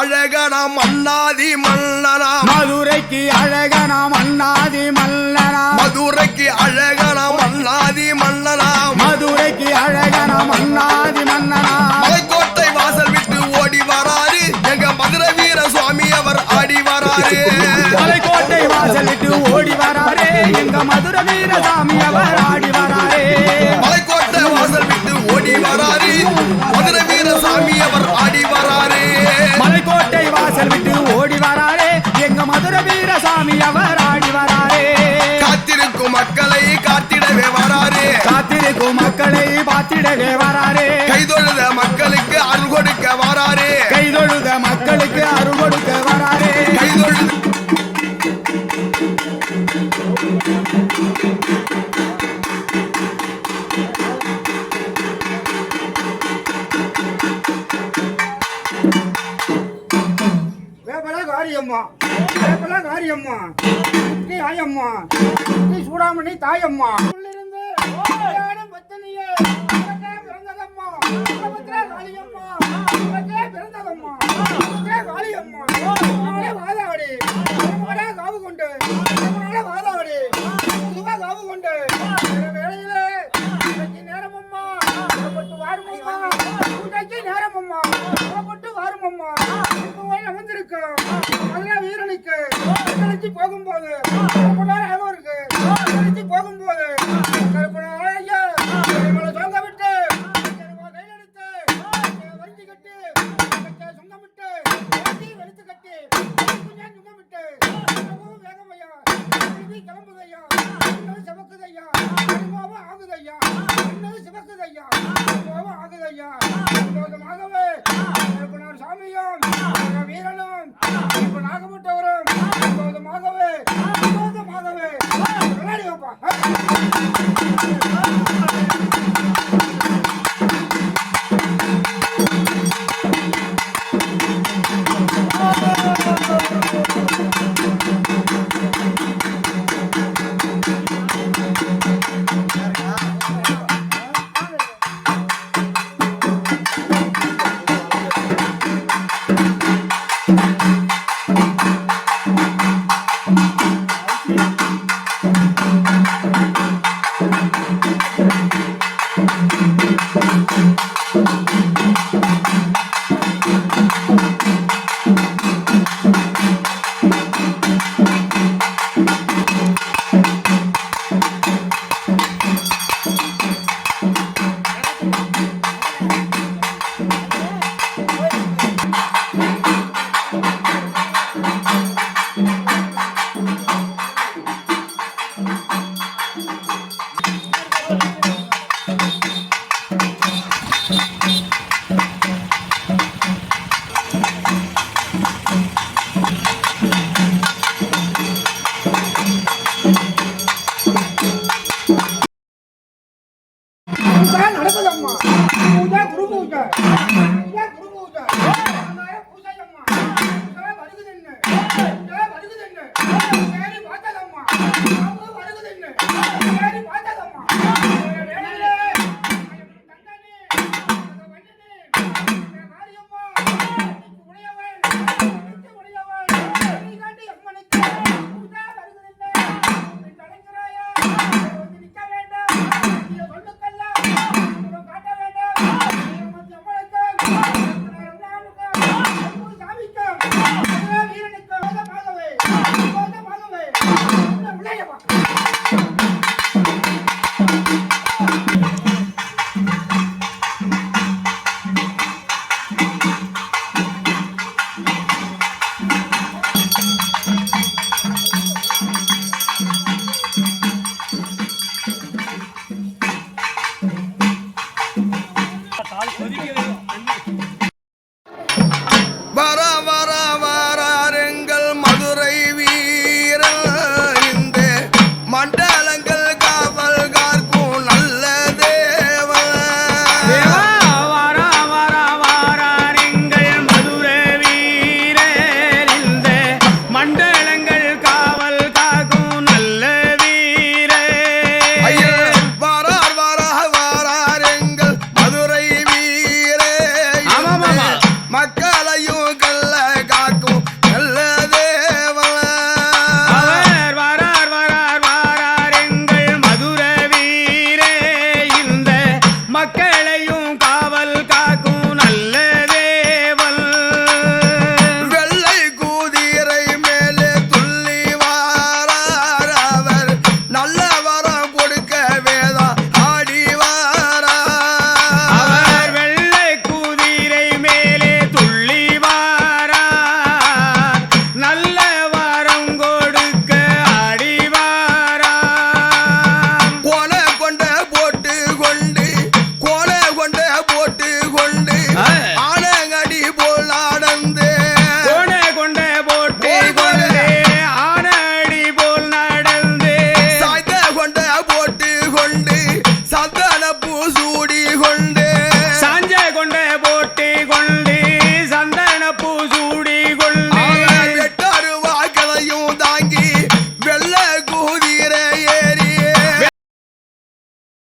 அழகனாம் அண்ணாதி மல்லனா மதுரைக்கு அழகனாம் அண்ணாதி மல்லனா மதுரைக்கு அழகனாம் அண்ணாதி மல்லனா மதுரைக்கு அழகனாம் அண்ணாதி மன்னனா மலைக்கோட்டை வாசல் விட்டு ஓடி வராரு எங்க மதுரை வீர சுவாமி அவர் ஆடி வராரு மலைக்கோட்டை வாசல் விட்டு ஓடி வராரே எங்க மதுரை வீர சாமி அவர் ஆடி வராரே மலைக்கோட்டை வாசல் விட்டு ஓடி வராரு மதுரை வீர சாமி அவர் ஆடி வராரு மலைக்கோட்டை வாசல் விட்டு ஓடி வராரே எங்க மதுரை வீர சாமி அவர் ஆடி வராரே காத்திருக்கும் மக்களை காத்திடவே வராரு காத்திருக்கும் மக்களை பார்த்திடவே வராரே கைதொழுத மக்களுக்கு அருள் கொடுக்க வராரு கைதொழுத மக்களுக்கு அருள் கொடுக்க வராரே கைதொழுத காரியம்மா ஆயம்மா சூடாமணி தாயம்மா காவு கொண்டு வாதாடி காவு கொண்டு வேலையில நேரமம்மா வாருமம்மா நேரமம்மா வாருமம்மா வந்திருக்கோம் அதெல்லாம் வீரனுக்கு போகும்போது இருக்கு போகும்போது சொந்த விட்டு கையெடுத்து வரிஞ்சு கட்டி சொந்தம் விட்டு வெளுத்து கட்டி சுங்கம் விட்டு வேகமையா கிளம்புதையா சிவக்குதையா ஆகுதையா சிவக்குதையா ஆகுதையா ஆகவே சாமியும் வீரனும் நாகப்பட்டவரும் போதுமாகவே விளையாடி வைப்பா நடக்குதம்மா குரு பூஜை பூஜையம்மா வருகுதுன்னு பார்த்ததம்மா வருகுதுன்னு பார்த்ததம்மா மனையும் காவல் காக்கும்